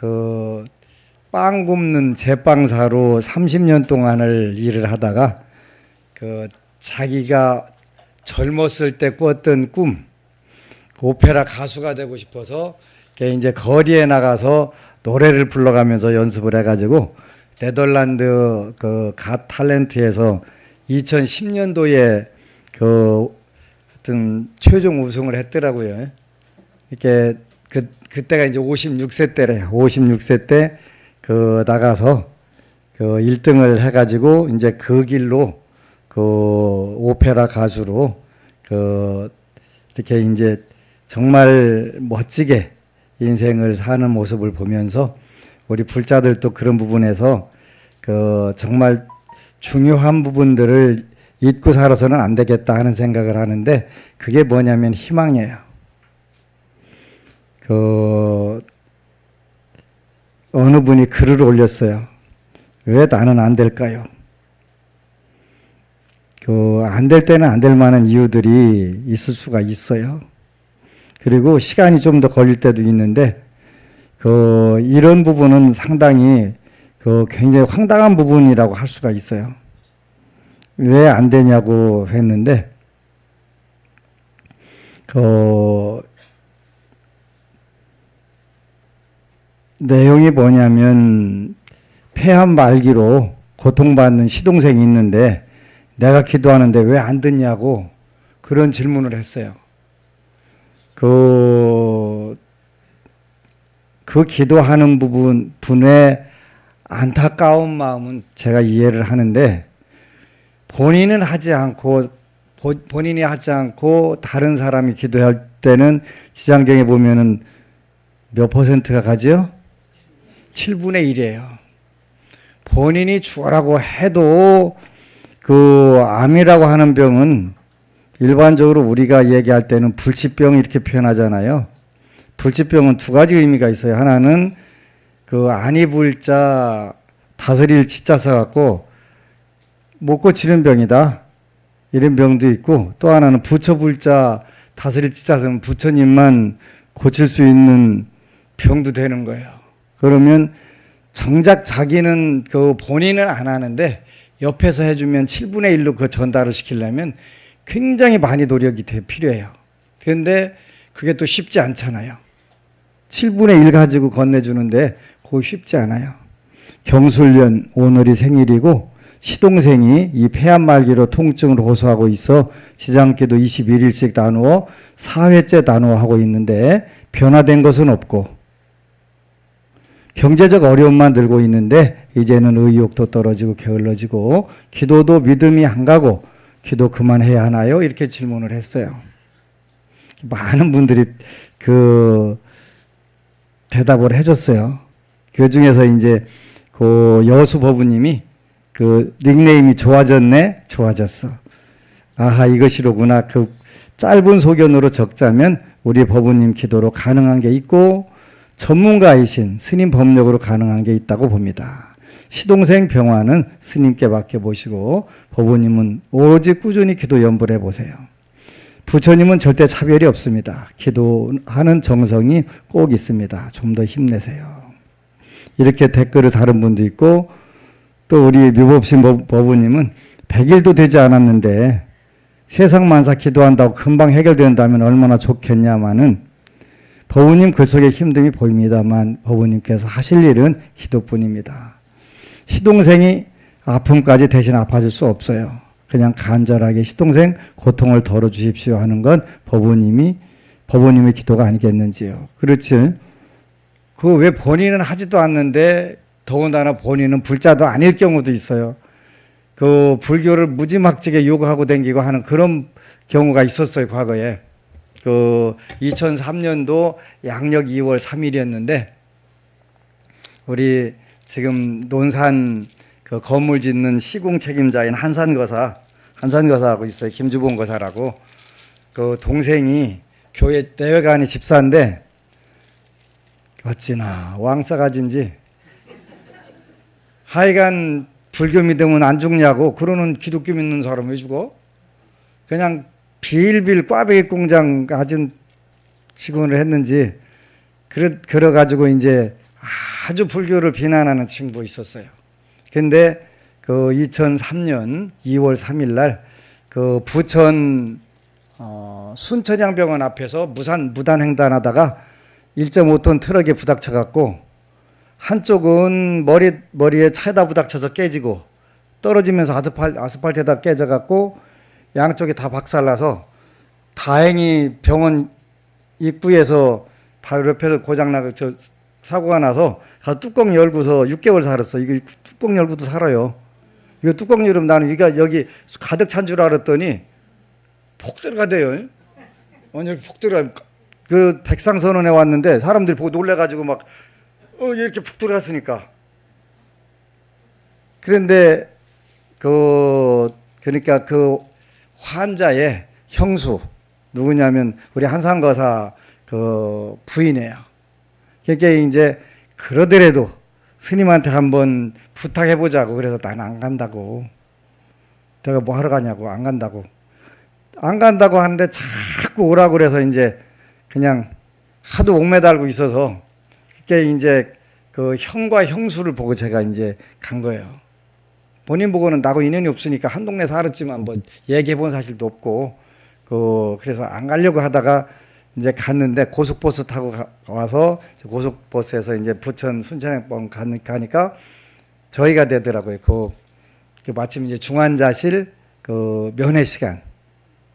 그 빵 굽는 제빵사로 30년 동안을 일을 하다가 그 자기가 젊었을 때 꿨던 꿈, 오페라 가수가 되고 싶어서 이제 거리에 나가서 노래를 불러가면서 연습을 해가지고 네덜란드 그 갓 탤런트에서 2010년도에 그 하여튼 최종 우승을 했더라고요. 이렇게 그때가 이제 56세 때래요. 56세 때 그 나가서 그 1등을 해가지고 이제 그 길로 그 오페라 가수로 그 이렇게 이제 정말 멋지게 인생을 사는 모습을 보면서 우리 불자들도 그런 부분에서 그 정말 중요한 부분들을 잊고 살아서는 안 되겠다 하는 생각을 하는데 그게 뭐냐면 희망이에요. 그 어느 분이 글을 올렸어요. 왜 나는 안 될까요? 그 안 될 때는 안 될 만한 이유들이 있을 수가 있어요. 그리고 시간이 좀 더 걸릴 때도 있는데 그 이런 부분은 상당히 그 굉장히 황당한 부분이라고 할 수가 있어요. 왜 안 되냐고 했는데 그 내용이 뭐냐면 폐암 말기로 고통받는 시동생이 있는데 내가 기도하는데 왜 안 듣냐고 그런 질문을 했어요. 그 기도하는 분의 안타까운 마음은 제가 이해를 하는데 본인이 하지 않고 다른 사람이 기도할 때는 지장경에 보면은 몇 퍼센트가 가죠? 7분의 1이에요. 본인이 죽으라고 해도 그 암이라고 하는 병은 일반적으로 우리가 얘기할 때는 불치병 이렇게 표현하잖아요. 불치병은 두 가지 의미가 있어요. 하나는 그 안이 불자 다스릴 치자서 갖고 못 고치는 병이다. 이런 병도 있고 또 하나는 부처 불자 다스릴 치자서는 부처님만 고칠 수 있는 병도 되는 거예요. 그러면 정작 자기는 그 본인은 안 하는데 옆에서 해주면 7분의 1로 그 전달을 시키려면 굉장히 많이 노력이 필요해요. 그런데 그게 또 쉽지 않잖아요. 7분의 1 가지고 건네주는데 그거 쉽지 않아요. 경술년 오늘이 생일이고 시동생이 이 폐암 말기로 통증을 호소하고 있어 지장기도 21일씩 나누어 4회째 나누어 하고 있는데 변화된 것은 없고 경제적 어려움만 들고 있는데 이제는 의욕도 떨어지고 게을러지고 기도도 믿음이 안 가고 기도 그만해야 하나요? 이렇게 질문을 했어요. 많은 분들이 그 대답을 해줬어요. 그 중에서 이제 그 여수 법우님이 그 닉네임이 좋아졌네, 좋아졌어. 아하 이것이로구나. 그 짧은 소견으로 적자면 우리 법우님 기도로 가능한 게 있고 전문가이신 스님 법력으로 가능한 게 있다고 봅니다. 시동생 병화는 스님께 맡겨보시고 법우님은 오직 꾸준히 기도 연불해 보세요. 부처님은 절대 차별이 없습니다. 기도하는 정성이 꼭 있습니다. 좀 더 힘내세요. 이렇게 댓글을 다른 분도 있고 또 우리 묘법신 법우님은 100일도 되지 않았는데 세상 만사 기도한다고 금방 해결된다면 얼마나 좋겠냐마는 법우님 글 속에 힘듦이 보입니다만 법우님께서 하실 일은 기도뿐입니다. 시동생이 아픔까지 대신 아파줄 수 없어요. 그냥 간절하게 시동생 고통을 덜어주십시오 하는 건 법우님의 기도가 아니겠는지요. 그렇지. 그 왜 본인은 하지도 않는데 더군다나 본인은 불자도 아닐 경우도 있어요. 그 불교를 무지막지하게 요구하고 다니고 하는 그런 경우가 있었어요, 과거에. 그 2003년도 양력 2월 3일이었는데 우리 지금 논산 그 건물 짓는 시공 책임자인 한산거사하고 있어요. 김주봉 거사라고. 그 동생이 교회 내외관이 집사인데 어찌나 왕싸가지인지 하여간 불교 믿으면 안 죽냐고 그러는 기독교 믿는 사람 왜 죽어? 그냥 빌빌 꽈배기 공장 가진 직원을 했는지 그래가지고 이제 아주 불교를 비난하는 친구 있었어요. 근데 그 2003년 2월 3일 날 그 부천 순천향병원 앞에서 무단횡단하다가 1.5톤 트럭에 부닥쳐 갖고 한쪽은 머리에 차에다 부닥쳐서 깨지고 떨어지면서 아스팔트에다 깨져 갖고 양쪽이 다 박살나서 다행히 병원 입구에서 바로 옆에서 고장나고 사고가 나서 가서 뚜껑 열고서 6개월 살았어. 이거 뚜껑 열고도 살아요. 이거 뚜껑 열으면 나는 이가 여기 가득 찬 줄 알았더니 폭 들어가대요. 완전 폭 들어가. 그 백상선언에 왔는데 사람들이 보고 놀래가지고 막 이렇게 푹 들어갔으니까. 그런데 그러니까 그 환자의 형수 누구냐면 우리 한상거사 그 부인이에요. 그러니까 이제 그러더라도 스님한테 한번 부탁해보자고. 그래서 난 안 간다고. 내가 뭐 하러 가냐고. 안 간다고. 안 간다고 하는데 자꾸 오라고 그래서 이제 그냥 하도 목매달고 있어서 그게 이제 그 형과 형수를 보고 제가 이제 간 거예요. 본인 보고는 나하고 인연이 없으니까 한 동네 살았지만 뭐 얘기해 본 사실도 없고 그래서 안 가려고 하다가 이제 갔는데 고속버스 타고 와서 고속버스에서 이제 부천 순천향병원 가니까 저희가 되더라고요. 그 마침 이제 중환자실 그 면회 시간.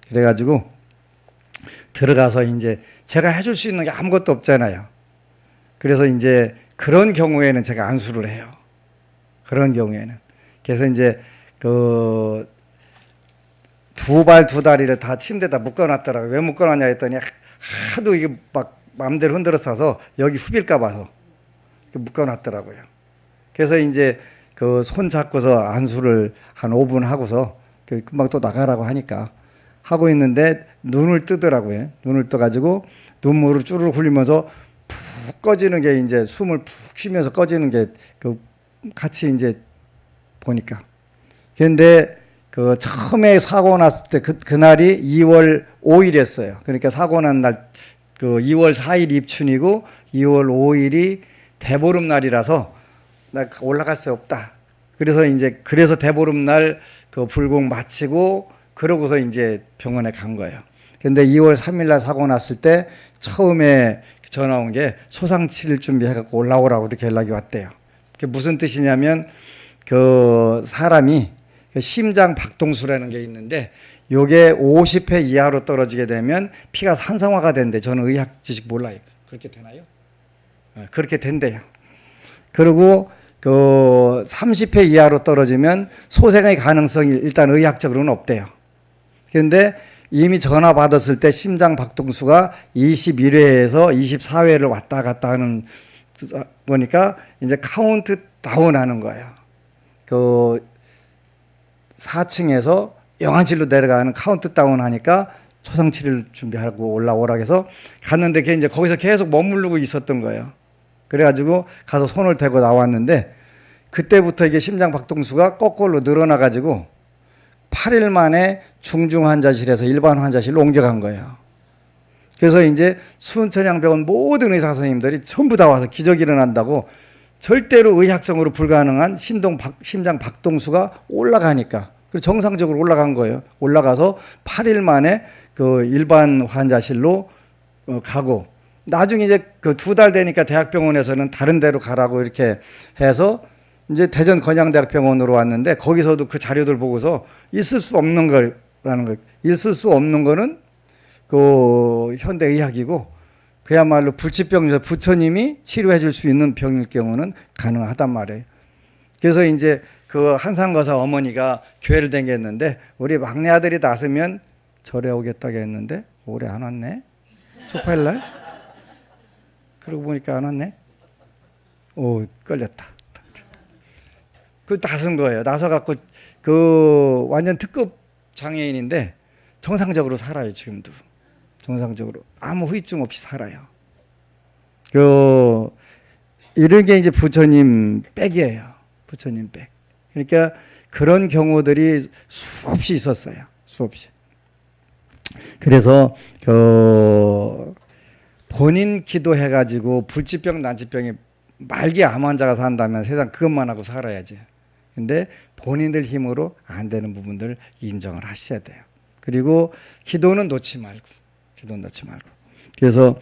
그래가지고 들어가서 이제 제가 해줄 수 있는 게 아무것도 없잖아요. 그래서 이제 그런 경우에는 제가 안수를 해요. 그런 경우에는. 그래서 이제 그 두 다리를 다 침대에다 묶어놨더라고요. 왜 묶어놨냐 했더니 하도 이게 막 마음대로 흔들어서 여기 후빌까 봐서 묶어놨더라고요. 그래서 이제 그 손 잡고서 안수를 한 5분 하고서 금방 또 나가라고 하니까 하고 있는데 눈을 뜨더라고요. 눈을 떠가지고 눈물을 쭈르륵 흘리면서 푹 꺼지는 게 이제 숨을 푹 쉬면서 꺼지는 게 그 같이 이제 보니까. 그런데 그 처음에 사고 났을 때 그날이 2월 5일이었어요. 그러니까 사고 난 날 그 2월 4일 입춘이고 2월 5일이 대보름 날이라서 나 올라갈 수 없다. 그래서 대보름 날 그 불공 마치고 그러고서 이제 병원에 간 거예요. 근데 2월 3일 날 사고 났을 때 처음에 전화 온 게 소상 치를 준비해 갖고 올라오라고 이렇게 연락이 왔대요. 그게 무슨 뜻이냐면 그 사람이 심장 박동수라는 게 있는데 요게 50회 이하로 떨어지게 되면 피가 산성화가 된대. 저는 의학 지식 몰라요. 그렇게 되나요? 그렇게 된대요. 그리고 그 30회 이하로 떨어지면 소생의 가능성이 일단 의학적으로는 없대요. 그런데 이미 전화 받았을 때 심장 박동수가 21회에서 24회를 왔다 갔다 하는 거니까 이제 카운트 다운 하는 거예요. 그 4층에서 영안실로 내려가는 카운트 다운 하니까 초상치를 준비하고 올라오라고 해서 갔는데 걔 이제 거기서 계속 머무르고 있었던 거예요. 그래가지고 가서 손을 대고 나왔는데 그때부터 이게 심장 박동수가 거꾸로 늘어나가지고 8일 만에 중증 환자실에서 일반 환자실로 옮겨간 거예요. 그래서 이제 순천향병원 모든 의사 선생님들이 전부 다 와서 기적이 일어난다고 절대로 의학적으로 불가능한 심장 박동수가 올라가니까 그리고 정상적으로 올라간 거예요. 올라가서 8일 만에 그 일반 환자실로 가고 나중에 이제 그 2달 되니까 대학병원에서는 다른 데로 가라고 이렇게 해서 이제 대전 건양대학병원으로 왔는데 거기서도 그 자료들 보고서 있을 수 없는 거라는 거. 있을 수 없는 거는 그 현대의학이고 그야말로 불치병에서 부처님이 치료해 줄 수 있는 병일 경우는 가능하단 말이에요. 그래서 이제 그 한상거사 어머니가 교회를 다녔는데 우리 막내 아들이 낳으면 절에 오겠다고 했는데 올해 안 왔네. 초파일 날. 그러고 보니까 안 왔네. 오, 걸렸다. 그 나선 거예요. 나서 갖고 그 완전 특급 장애인인데 정상적으로 살아요. 지금도 정상적으로 아무 후유증 없이 살아요. 그 이런 게 이제 부처님 백이에요. 부처님 백. 그러니까 그런 경우들이 수없이 있었어요. 수없이. 그래서 그 본인 기도해가지고 불치병 난치병에 말기 암 환자가 산다면 세상 그것만 하고 살아야지. 근데 본인들 힘으로 안 되는 부분들 인정을 하셔야 돼요. 그리고 기도는 놓지 말고. 그래서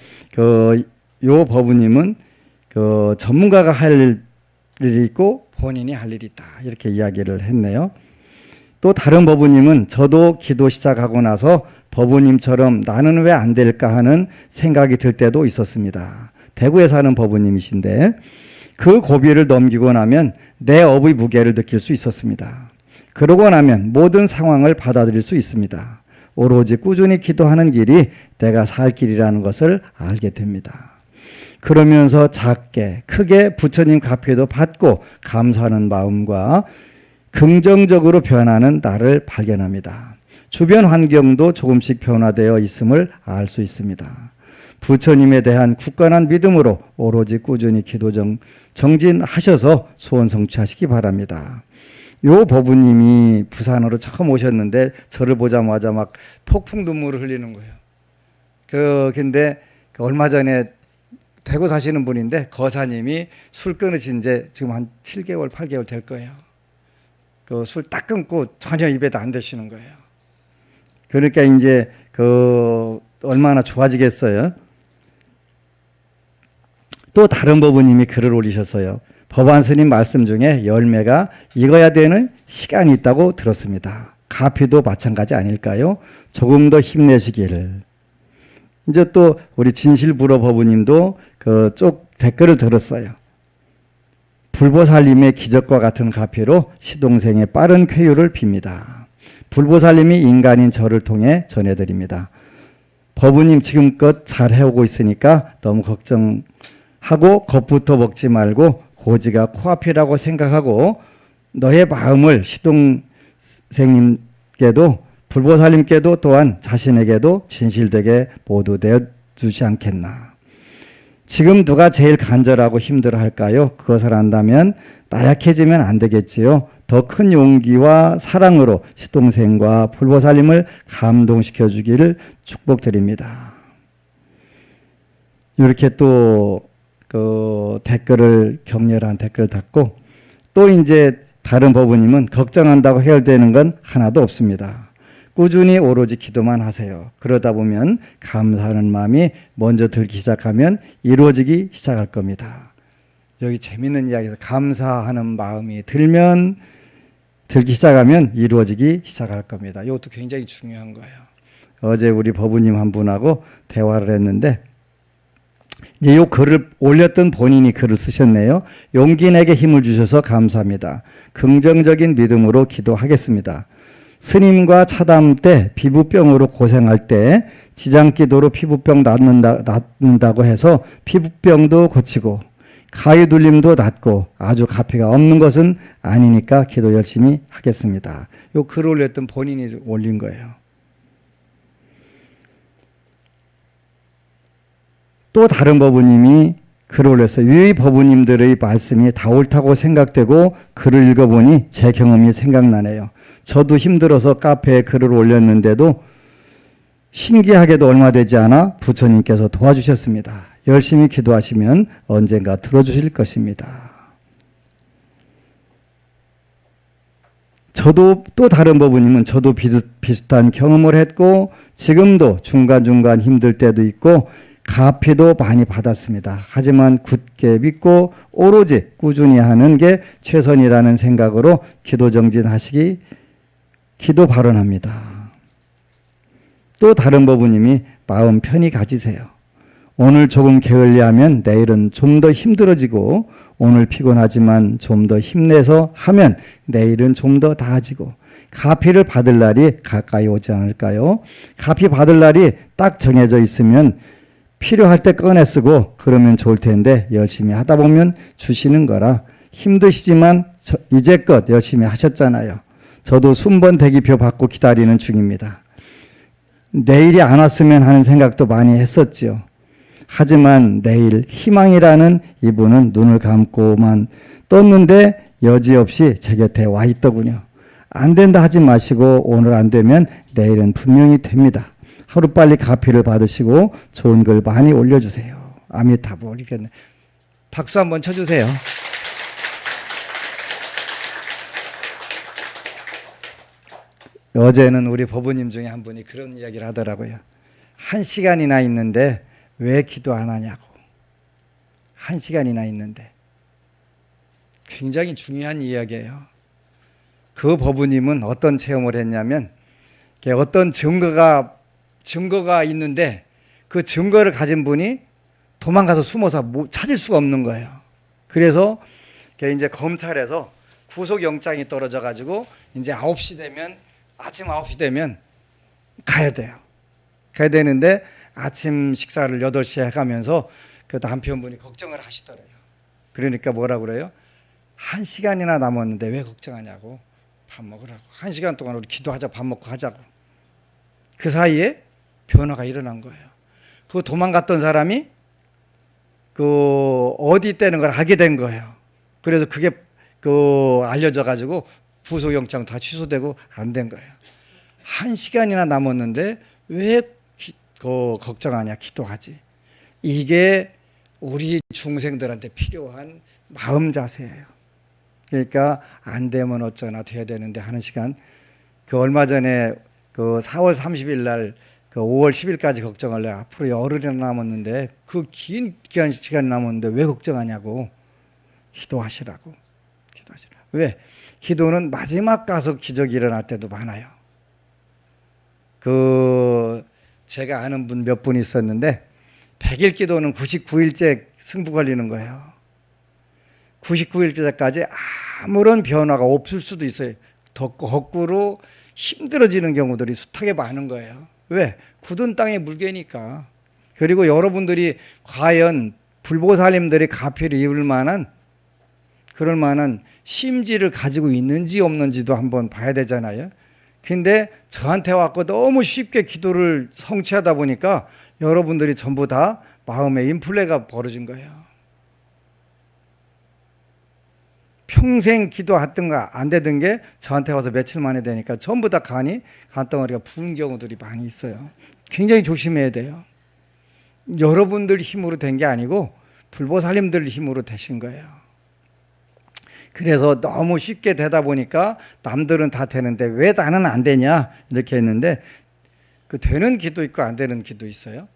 요 법우님은 전문가가 할 일이 있고 본인이 할 일이 있다. 이렇게 이야기를 했네요. 또 다른 법우님은 저도 기도 시작하고 나서 법우님처럼 나는 왜 안 될까 하는 생각이 들 때도 있었습니다. 대구에 사는 법우님이신데 그 고비를 넘기고 나면 내 업의 무게를 느낄 수 있었습니다. 그러고 나면 모든 상황을 받아들일 수 있습니다. 오로지 꾸준히 기도하는 길이 내가 살 길이라는 것을 알게 됩니다. 그러면서 작게 크게 부처님 갚에도 받고 감사하는 마음과 긍정적으로 변하는 나를 발견합니다. 주변 환경도 조금씩 변화되어 있음을 알 수 있습니다. 부처님에 대한 굳건한 믿음으로 오로지 꾸준히 기도 정진하셔서 소원 성취하시기 바랍니다. 요 법우님이 부산으로 처음 오셨는데 저를 보자마자 막 폭풍 눈물을 흘리는 거예요. 근데 얼마 전에 대구 사시는 분인데 거사님이 술 끊으신 지 지금 한 7개월, 8개월 될 거예요. 술 딱 끊고 전혀 입에도 안 대시는 거예요. 그러니까 이제 얼마나 좋아지겠어요. 또 다른 법우님이 글을 올리셨어요. 법안스님 말씀 중에 열매가 익어야 되는 시간이 있다고 들었습니다. 가피도 마찬가지 아닐까요? 조금 더 힘내시기를. 이제 또 우리 진실불어 법우님도 쪽 댓글을 들었어요. 불보살님의 기적과 같은 가피로 시동생의 빠른 쾌유를 빕니다. 불보살님이 인간인 저를 통해 전해드립니다. 법우님 지금껏 잘 해오고 있으니까 너무 걱정하고 겁부터 먹지 말고 고지가 코앞이라고 생각하고 너의 마음을 시동생님께도 불보살님께도 또한 자신에게도 진실되게 모두 내어주지 않겠나. 지금 누가 제일 간절하고 힘들어할까요? 그것을 안다면 나약해지면 안 되겠지요. 더 큰 용기와 사랑으로 시동생과 불보살님을 감동시켜 주기를 축복드립니다. 이렇게 또 댓글을 격렬한 댓글을 달고 또 이제 다른 법우님은 걱정한다고 해결되는 건 하나도 없습니다. 꾸준히 오로지 기도만 하세요. 그러다 보면 감사하는 마음이 먼저 들기 시작하면 이루어지기 시작할 겁니다. 여기 재밌는 이야기에서 감사하는 마음이 들기 시작하면 이루어지기 시작할 겁니다. 이것도 굉장히 중요한 거예요. 어제 우리 법우님 한 분하고 대화를 했는데 이제 요 글을 올렸던 본인이 글을 쓰셨네요. 용기 내게 힘을 주셔서 감사합니다. 긍정적인 믿음으로 기도하겠습니다. 스님과 차담 때 피부병으로 고생할 때 지장기도로 피부병 낫는다고 해서 피부병도 고치고 가위눌림도 낫고 아주 가피가 없는 것은 아니니까 기도 열심히 하겠습니다. 요 글 올렸던 본인이 올린 거예요. 또 다른 법우님이 글을 올렸어요. 위 법우님들의 말씀이 다 옳다고 생각되고 글을 읽어보니 제 경험이 생각나네요. 저도 힘들어서 카페에 글을 올렸는데도 신기하게도 얼마 되지 않아 부처님께서 도와주셨습니다. 열심히 기도하시면 언젠가 들어주실 것입니다. 저도 또 다른 법우님은 저도 비슷한 경험을 했고 지금도 중간중간 힘들 때도 있고 가피도 많이 받았습니다. 하지만 굳게 믿고 오로지 꾸준히 하는 게 최선이라는 생각으로 기도 정진하시기 기도 발언합니다. 또 다른 법우님이 마음 편히 가지세요. 오늘 조금 게을리하면 내일은 좀 더 힘들어지고 오늘 피곤하지만 좀 더 힘내서 하면 내일은 좀 더 나아지고 가피를 받을 날이 가까이 오지 않을까요? 가피 받을 날이 딱 정해져 있으면 필요할 때 꺼내 쓰고 그러면 좋을 텐데 열심히 하다 보면 주시는 거라 힘드시지만 이제껏 열심히 하셨잖아요. 저도 순번 대기표 받고 기다리는 중입니다. 내일이 안 왔으면 하는 생각도 많이 했었지요. 하지만 내일 희망이라는 이분은 눈을 감고만 떴는데 여지없이 제 곁에 와 있더군요. 안 된다 하지 마시고 오늘 안 되면 내일은 분명히 됩니다. 하루빨리 가피를 받으시고 좋은 글 많이 올려주세요. 아미타불. 이렇게 박수 한번 쳐주세요. 어제는 우리 법우님 중에 한 분이 그런 이야기를 하더라고요. 1시간이나 있는데 왜 기도 안 하냐고. 1시간이나 있는데. 굉장히 중요한 이야기예요. 그 법우님은 어떤 체험을 했냐면 어떤 증거가 있는데 그 증거를 가진 분이 도망가서 숨어서 찾을 수가 없는 거예요. 그래서 이제 검찰에서 구속영장이 떨어져 가지고 이제 아침 9시 되면 가야 돼요. 가야 되는데 아침 식사를 8시에 해가면서 그 남편분이 걱정을 하시더래요. 그러니까 뭐라 그래요? 1시간이나 남았는데 왜 걱정하냐고. 밥 먹으라고. 1시간 동안 우리 기도하자, 밥 먹고 하자고. 그 사이에 변화가 일어난 거예요. 그 도망갔던 사람이 어디 있다는 걸 알게 된 거예요. 그래서 그게 알려져 가지고 구속영장 다 취소되고 안 된 거예요. 1시간이나 남았는데 왜 걱정하냐, 기도하지. 이게 우리 중생들한테 필요한 마음 자세예요. 그러니까 안 되면 어쩌나 돼야 되는데 하는 시간. 얼마 전에 4월 30일 날 5월 10일까지 걱정을 해. 앞으로 열흘이나 남았는데 그 긴 시간이 남았는데 왜 걱정하냐고. 기도하시라고. 왜? 기도는 마지막 가서 기적이 일어날 때도 많아요. 제가 아는 분 몇 분 있었는데 100일 기도는 99일째 승부 걸리는 거예요. 99일째까지 아무런 변화가 없을 수도 있어요. 거꾸로 힘들어지는 경우들이 숱하게 많은 거예요. 왜? 굳은 땅에 물개니까. 그리고 여러분들이 과연 불보살님들이 가피를 입을 만한 그럴 만한 심지를 가지고 있는지 없는지도 한번 봐야 되잖아요. 근데 저한테 왔고 너무 쉽게 기도를 성취하다 보니까 여러분들이 전부 다 마음에 인플레가 벌어진 거예요. 평생 기도했던가 안 되던 게 저한테 와서 며칠 만에 되니까 전부 다 간덩어리가 부은 경우들이 많이 있어요. 굉장히 조심해야 돼요. 여러분들 힘으로 된 게 아니고 불보살님들 힘으로 되신 거예요. 그래서 너무 쉽게 되다 보니까 남들은 다 되는데 왜 나는 안 되냐 이렇게 했는데 되는 기도 있고 안 되는 기도 있어요.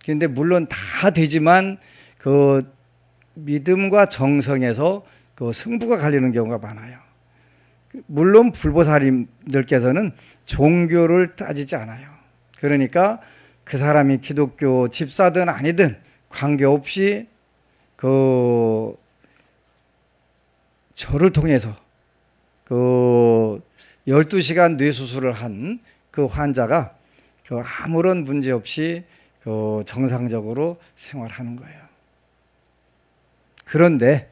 그런데 물론 다 되지만 믿음과 정성에서 승부가 갈리는 경우가 많아요. 물론 불보살님들께서는 종교를 따지지 않아요. 그러니까 그 사람이 기독교 집사든 아니든 관계없이 저를 통해서 12시간 뇌수술을 한 그 환자가 아무런 문제 없이 정상적으로 생활하는 거예요. 그런데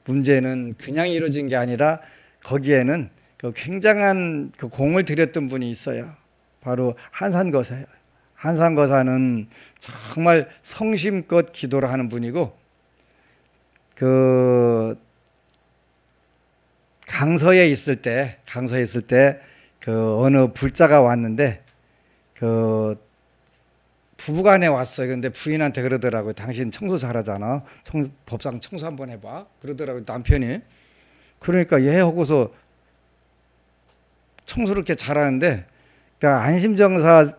문제는 그냥 이루어진 게 아니라 거기에는 굉장한 공을 들였던 분이 있어요. 바로 한산거사예요. 한산거사는 정말 성심껏 기도를 하는 분이고 강서에 있을 때 어느 불자가 왔는데 부부간에 왔어요. 근데 부인한테 그러더라고요. 당신 청소 잘하잖아. 법상 청소 한번 해봐. 그러더라고요. 남편이. 그러니까 얘 하고서 청소를 이렇게 잘하는데 안심정사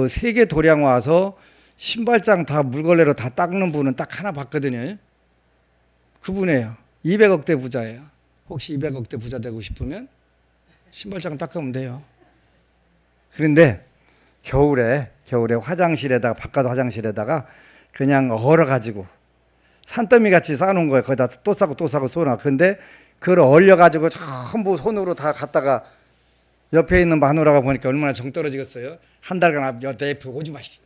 세계 도량 와서 신발장 다 물걸레로 다 닦는 분은 딱 하나 봤거든요. 그분이에요. 200억대 부자예요. 혹시 200억대 부자 되고 싶으면 신발장 닦으면 돼요. 그런데 겨울에 바깥 화장실에다가 그냥 얼어가지고 산더미 같이 싸놓은 거예요. 거기다 또 싸고 쏘나. 근데 그걸 얼려가지고 전부 손으로 다 갖다가 옆에 있는 마누라가 보니까 얼마나 정 떨어지겠어요. 한 달간 내 옆에 오지 마시.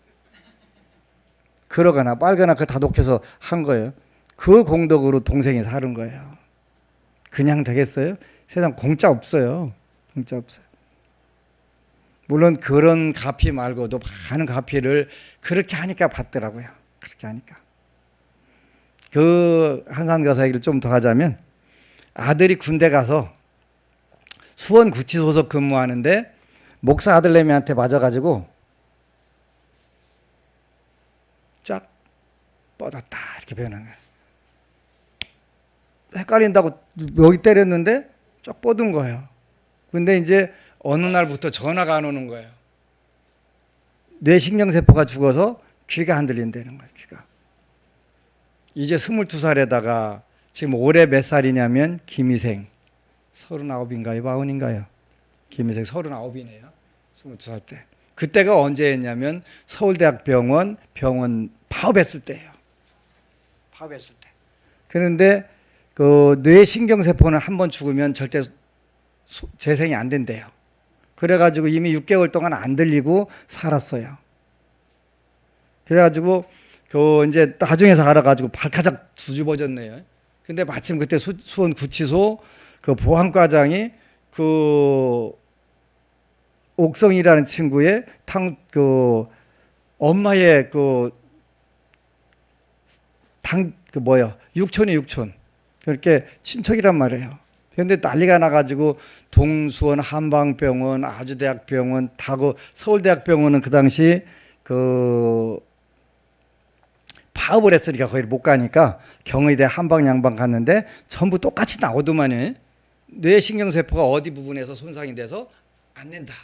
그러거나 빨거나 그거 다 녹여서 한 거예요. 그 공덕으로 동생이 사는 거예요. 그냥 되겠어요? 세상 공짜 없어요. 공짜 없어요. 물론 그런 가피 말고도 많은 가피를 그렇게 하니까 받더라고요. 그렇게 하니까. 한산거사 얘기를 좀 더 하자면 아들이 군대 가서 수원 구치소속 근무하는데 목사 아들내미한테 맞아가지고 쫙 뻗었다 이렇게 표현한 거예요. 헷갈린다고 여기 때렸는데 쭉 뻗은 거예요. 근데 이제 어느 날부터 전화가 안 오는 거예요. 뇌신경세포가 죽어서 귀가 안 들린다는 거예요. 귀가. 이제 22살에다가 지금 올해 몇 살이냐면 김희생 39인가요? 40인가요? 김희생 39이네요. 22살 때. 그때가 언제였냐면 서울대학병원 병원 파업했을 때예요. 파업했을 때. 그런데 그 뇌신경세포는 한 번 죽으면 절대 재생이 안 된대요. 그래가지고 이미 6개월 동안 안 들리고 살았어요. 그래가지고 그 이제 나중에서 알아가지고 발가락 뒤집어졌네요. 근데 마침 그때 수원 구치소 그 보안과장이 그 옥성이라는 친구의 그 엄마의 육촌이 육촌. 그렇게 친척이란 말이에요. 그런데 난리가 나가지고 동수원 한방병원, 아주대학병원, 다그 서울대학병원은 그 당시 그 파업을 했으니까 거기 못 가니까 경의대 한방 양방 갔는데 전부 똑같이 나오더만요. 뇌신경세포가 어디 부분에서 손상이 돼서 안 낸다.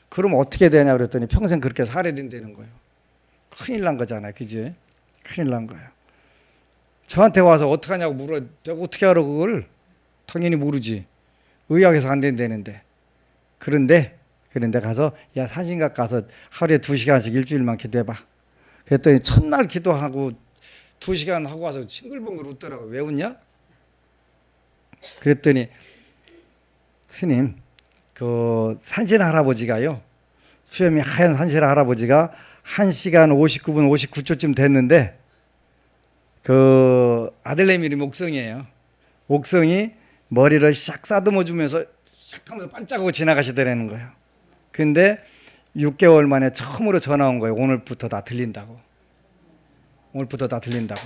그럼 어떻게 되냐 그랬더니 평생 그렇게 살아야 된다는 거예요. 큰일 난 거잖아요. 그지? 큰일 난 거예요. 저한테 와서 어떡하냐고 물어. 내가 어떻게 알아 그걸? 당연히 모르지. 의학에서 안 된다는데. 그런데 가서 야 산신각 가서 하루에 2시간씩 일주일만 기도해봐. 그랬더니 첫날 기도하고 2시간 하고 와서 싱글벙글 웃더라고. 왜 웃냐? 그랬더니 스님 그 산신 할아버지가요. 수염이 하얀 산신 할아버지가 1시간 59분 59초쯤 됐는데 그 아들내미 이름이 옥성이에요. 옥성이 머리를 샥 싸듬어 주면서 샥 하면서 반짝하고 지나가시더라는 거예요. 근데 6개월 만에 처음으로 전화 온 거예요. 오늘부터 다 들린다고. 오늘부터 다 들린다고.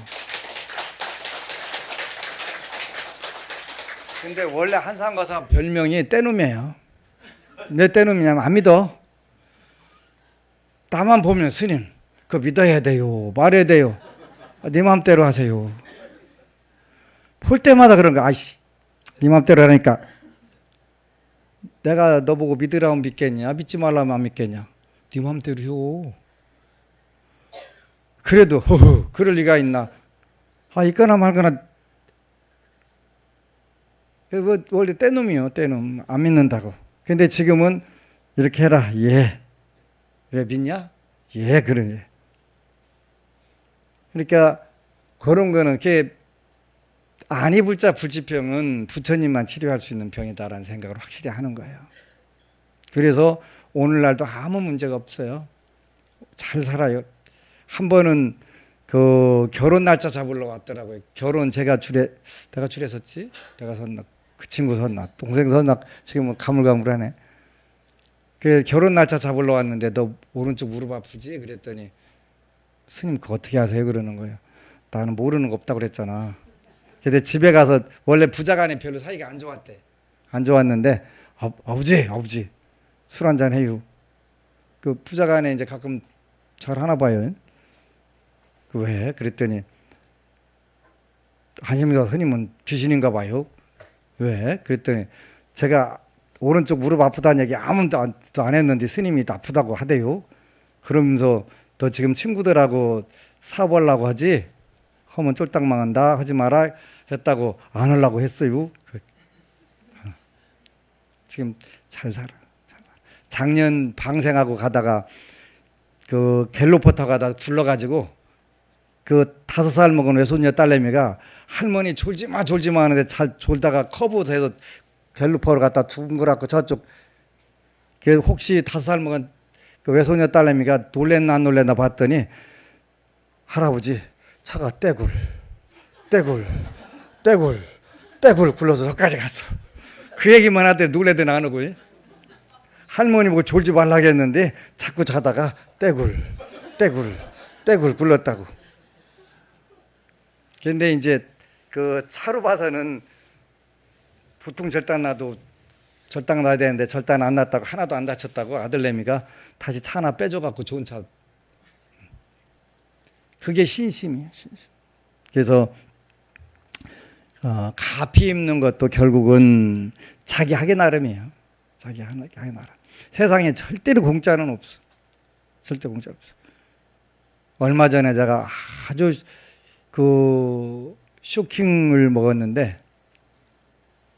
근데 원래 한상가사 별명이 떼놈이에요. 왜 떼놈이냐면 안 믿어. 나만 보면 스님 그거 믿어야 돼요. 말해야 돼요. 네 마음대로 하세요. 볼 때마다 그런 거. 아이씨 네 마음대로 하니까 내가 너보고 믿으라면 믿겠냐 믿지 말라면 안 믿겠냐. 네 마음대로요. 그래도 허허 그럴 리가 있나. 있거나 말거나. 원래 떼놈이요. 떼놈. 안 믿는다고. 근데 지금은 이렇게 해라. 예. 왜 믿냐? 예 그러네. 그러니까 그런 거는 이렇게 아니 불자 불치병은 부처님만 치료할 수 있는 병이다라는 생각을 확실히 하는 거예요. 그래서 오늘날도 아무 문제가 없어요. 잘 살아요. 한 번은 그 결혼 날짜 잡으러 왔더라고요. 결혼 내가 줄에 섰지? 내가 섰나? 그 친구 섰나? 동생 섰나? 지금은 가물가물하네. 그 결혼 날짜 잡으러 왔는데 너 오른쪽 무릎 아프지? 그랬더니 스님 그거 어떻게 하세요? 그러는 거예요. 나는 모르는 거 없다고 그랬잖아. 근데 집에 가서 원래 부자간에 별로 사이가 안 좋았대. 안 좋았는데 아버지 술 한잔 해요. 그 부자간에 이제 가끔 잘 하나 봐요. 왜? 그랬더니 한심이가 스님은 귀신인가 봐요. 왜? 그랬더니 제가 오른쪽 무릎 아프다는 얘기 아무도 안 했는데 스님이 아프다고 하대요. 그러면서 너 지금 친구들하고 사업하려고 하지? 하면 쫄딱 망한다 하지 마라 했다고 안 하려고 했어요. 지금 잘 살아. 작년 방생하고 가다가 그 갤로포터 가다 굴러가지고 그 5살 먹은 외손녀 딸내미가 할머니 졸지마 하는데 잘 졸다가 커브에서 갤로포를 갖다 둥그랗고 저쪽 그 혹시 5살 먹은 그 외손녀 딸내미가 놀랬나 안 놀랬나 봤더니 할아버지 차가 떼굴 굴러서 저까지 갔어. 그 얘기만 하더니 놀래도 안 오고 할머니 보고 졸지 말라고 했는데 자꾸 자다가 떼굴 굴렀다고. 근데 이제 그 차로 봐서는 보통 절단 놔야 되는데 절단 안 났다고 하나도 안 다쳤다고 아들내미가 다시 차 하나 빼줘갖고 좋은 차. 그게 신심이에요. 신심. 그래서 가피 입는 것도 결국은 자기 하기 나름이에요. 자기 하기 나름. 세상에 절대로 공짜는 없어. 절대 공짜 없어. 얼마 전에 제가 아주 쇼킹을 먹었는데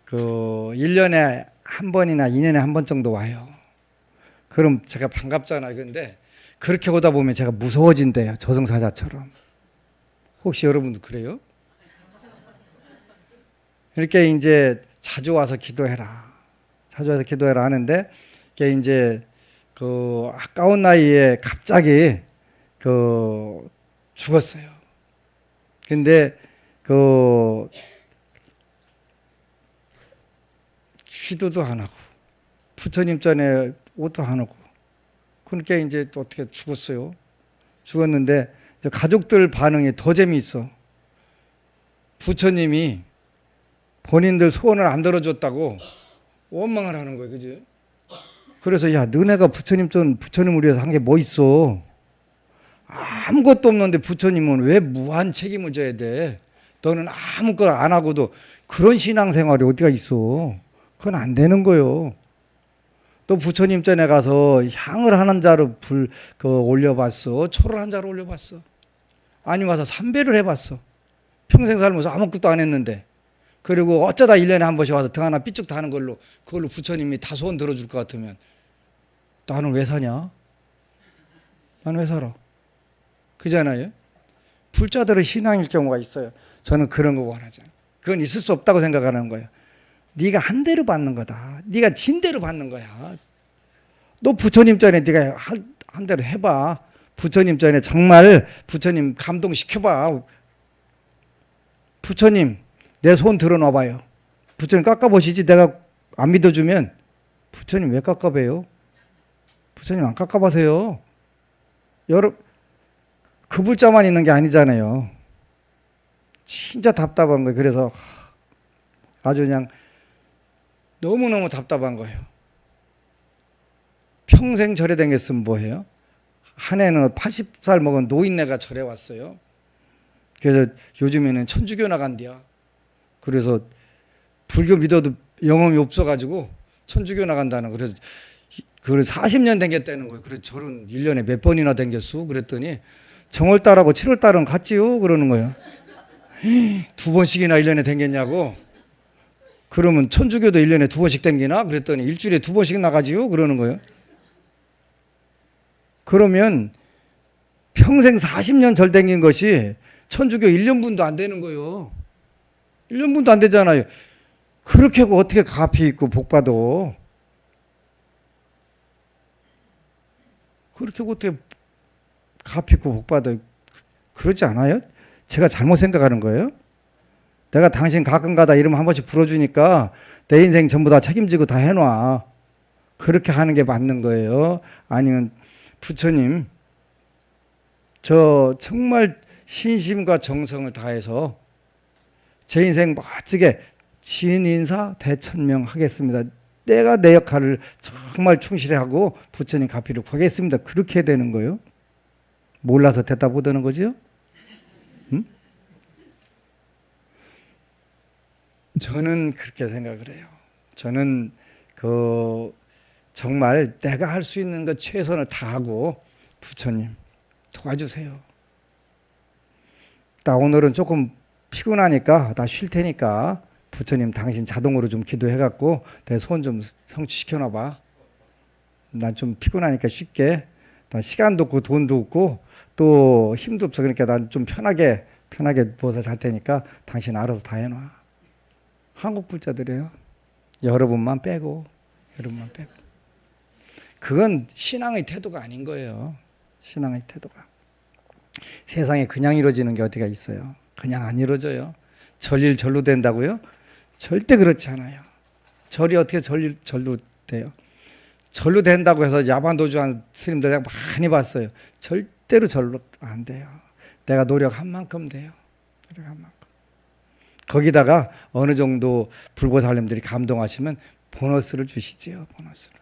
1년에 한 번이나 2년에 한 번 정도 와요. 그럼 제가 반갑잖아요. 근데 그렇게 오다 보면 제가 무서워진대요. 저승사자처럼. 혹시 여러분도 그래요? 이렇게 이제 자주 와서 기도해라. 자주 와서 기도해라 하는데 이게 이제 아까운 나이에 갑자기 죽었어요. 근데 기도도 안 하고 부처님 전에 옷도 안 하고 그러니까 이제 또 어떻게 죽었어요. 죽었는데 가족들 반응이 더 재미있어. 부처님이 본인들 소원을 안 들어줬다고 원망을 하는 거예요. 그지? 그래서 야, 너네가 부처님을 위해서 한 게 뭐 있어? 아무것도 없는데 부처님은 왜 무한 책임을 져야 돼? 너는 아무것도 안 하고도 그런 신앙생활이 어디가 있어? 그건 안 되는 거예요. 또 부처님 전에 가서 향을 한 자루 올려봤어? 초를 한 자루 올려봤어? 아니면 가서 삼배를 해봤어? 평생 살면서 아무것도 안 했는데 그리고 어쩌다 1년에 한 번씩 와서 등 하나 삐쭉 다는 그걸로 부처님이 다 소원 들어줄 것 같으면 나는 왜 사냐? 나는 왜 살아? 그잖아요. 불자들의 신앙일 경우가 있어요. 저는 그런 거 원하지 않아요. 그건 있을 수 없다고 생각하는 거예요. 네가 한 대로 받는 거다. 네가 진 대로 받는 거야. 너 부처님 전에 네가 한 대로 해봐. 부처님 전에 정말 부처님 감동시켜봐. 부처님 내 손 들어놔봐요. 부처님 깎아보시지. 내가 안 믿어주면 부처님 왜 깎아봐요? 부처님 안 깎아봐세요. 그 불자만 있는 게 아니잖아요. 진짜 답답한 거예요. 그래서 아주 그냥 너무너무 답답한 거예요. 평생 절에 다녔으면 뭐해요? 한 해는 80살 먹은 노인네가 절에 왔어요. 그래서 요즘에는 천주교 나간대요. 그래서 불교 믿어도 영험이 없어가지고 천주교 나간다는 그래서 40년 다녔다는 거예요. 그래서 절은 1년에 몇 번이나 다녔어? 그랬더니 정월달하고 7월달은 같지요? 그러는 거예요. 2번씩이나 1년에 다녔냐고. 그러면 천주교도 1년에 2번씩 다니나? 그랬더니 일주일에 2번씩 나가지요? 그러는 거예요. 그러면 평생 40년 절 다닌 것이 천주교 1년분도 안 되는 거예요. 1년분도 안 되잖아요. 그렇게 하고 어떻게 가피 있고 복 받아? 그렇게 하고 어떻게 가피 있고 복 받아? 그러지 않아요? 제가 잘못 생각하는 거예요? 내가 당신 가끔가다 이름 한 번씩 불어주니까 내 인생 전부 다 책임지고 다 해놔. 그렇게 하는 게 맞는 거예요? 아니면 부처님 저 정말 신심과 정성을 다해서 제 인생 멋지게 진인사 대천명 하겠습니다. 내가 내 역할을 정말 충실히 하고 부처님 가피를 구하겠습니다. 그렇게 되는 거예요? 몰라서 대답 못하는 거죠? 응? 저는 그렇게 생각을 해요. 저는 정말 내가 할 수 있는 것 최선을 다하고 부처님 도와주세요. 나 오늘은 조금 피곤하니까 나 쉴 테니까 부처님 당신 자동으로 좀 기도해갖고 내 소원 좀 성취시켜놔 봐. 난 좀 피곤하니까 쉴게. 나 시간도 없고 돈도 없고 또 힘도 없어. 그러니까 난 좀 편하게 누워서 잘 테니까 당신 알아서 다 해놔. 한국 불자들이에요. 여러분만 빼고. 그건 신앙의 태도가 아닌 거예요. 신앙의 태도가. 세상에 그냥 이루어지는 게 어디가 있어요? 그냥 안 이루어져요. 절일 절로 된다고요? 절대 그렇지 않아요. 절이 어떻게 절로 돼요? 절로 된다고 해서 야반도주한 스님들 내가 많이 봤어요. 절대로 절로 안 돼요. 내가 노력한 만큼 돼요. 노력한 만큼. 거기다가 어느 정도 불보살님들이 감동하시면 보너스를 주시지요. 보너스를.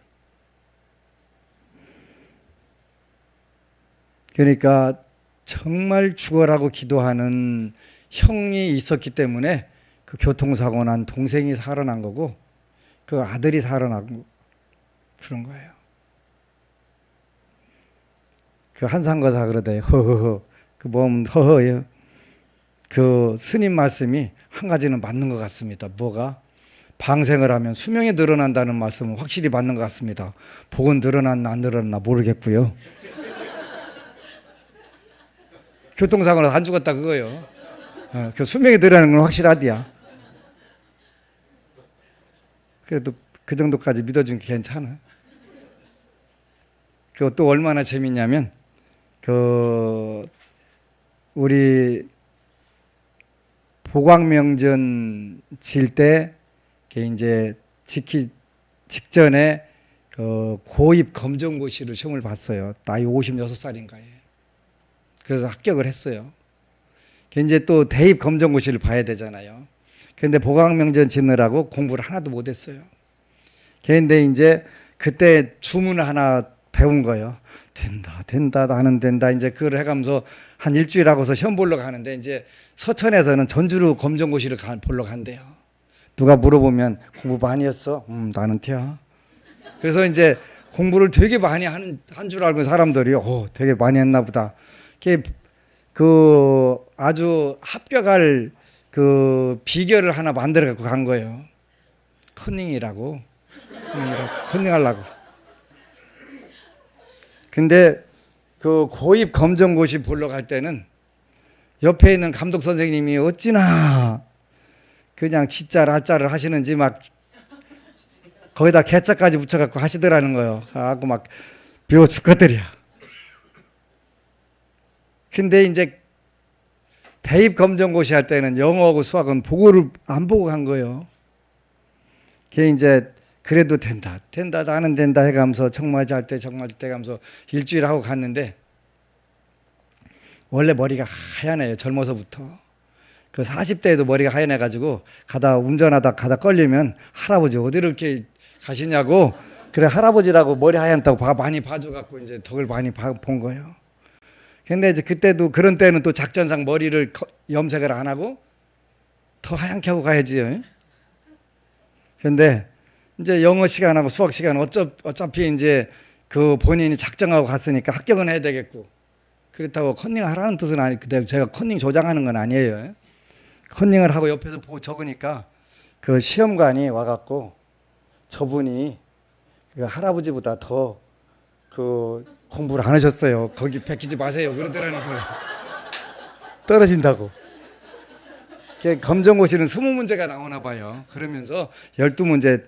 그러니까 정말 죽어라고 기도하는 형이 있었기 때문에 그 교통사고 난 동생이 살아난 거고 그 아들이 살아나고 그런 거예요. 그 한상거사 그러대 허허허 그 몸 허허요. 그 스님 말씀이 한 가지는 맞는 것 같습니다. 뭐가? 방생을 하면 수명이 늘어난다는 말씀은 확실히 맞는 것 같습니다. 복은 늘어났나 안 늘어났나 모르겠고요. 교통사고로 안 죽었다 그거요. 그 수명이 늘어나는 건 확실하디야. 그래도 그 정도까지 믿어준 게 괜찮아. 그것도 얼마나 재밌냐면 그 우리 보광명전 질 때 이제 지키 직전에 그 고입 검정고시를 시험을 봤어요. 나이 56살인가에. 그래서 합격을 했어요. 이제 또 대입 검정고시를 봐야 되잖아요. 그런데 보광명전 지느라고 공부를 하나도 못했어요. 그런데 이제 그때 주문을 하나 배운 거예요. 된다, 나는 된다. 이제 그걸 해가면서 한 일주일 하고서 시험 보러 가는데 이제 서천에서는 전주로 검정고시를 보러 간대요. 누가 물어보면 공부 많이 했어? 나는 티야. 그래서 이제 공부를 되게 많이 한 줄 알고 사람들이 되게 많이 했나 보다. 그 아주 합격할 그 비결을 하나 만들어 갖고 간 거예요. 컨닝이라고. 컨닝하려고. 근데 그 고입 검정고시 보러 갈 때는 옆에 있는 감독 선생님이 어찌나 그냥 지자 라자를 하시는지 막 거기다 개자까지 붙여갖고 하시더라는 거예요. 하고 막 비워 죽겠더리야. 근데 이제 대입 검정고시 할 때는 영어하고 수학은 보고를 안 보고 간 거예요. 그게 이제 그래도 된다, 나는 된다 해가면서 정말 잘 때 가면서 일주일 하고 갔는데 원래 머리가 하얘네요. 젊어서부터. 그 40대에도 머리가 하얘내가지고 운전하다 걸리면 할아버지 어디를 이렇게 가시냐고 그래 할아버지라고 머리 하얀다고 많이 봐줘갖고 이제 덕을 많이 본 거예요. 근데 이제 그때도 그런 때는 또 작전상 머리를 염색을 안 하고 더 하얗게 하고 가야지. 근데 이제 영어 시간하고 수학 시간 어차피 이제 그 본인이 작정하고 갔으니까 합격은 해야 되겠고 그렇다고 컨닝 하라는 뜻은 아니고 제가 컨닝 조장하는 건 아니에요. 컨닝을 하고 옆에서 보고 적으니까 그 시험관이 와갖고 저분이 그 할아버지보다 더 그 공부를 안 하셨어요. 거기 베끼지 마세요. 그러더라는 거예요. 떨어진다고. 검정고시는 20문제가 나오나 봐요. 그러면서 12문제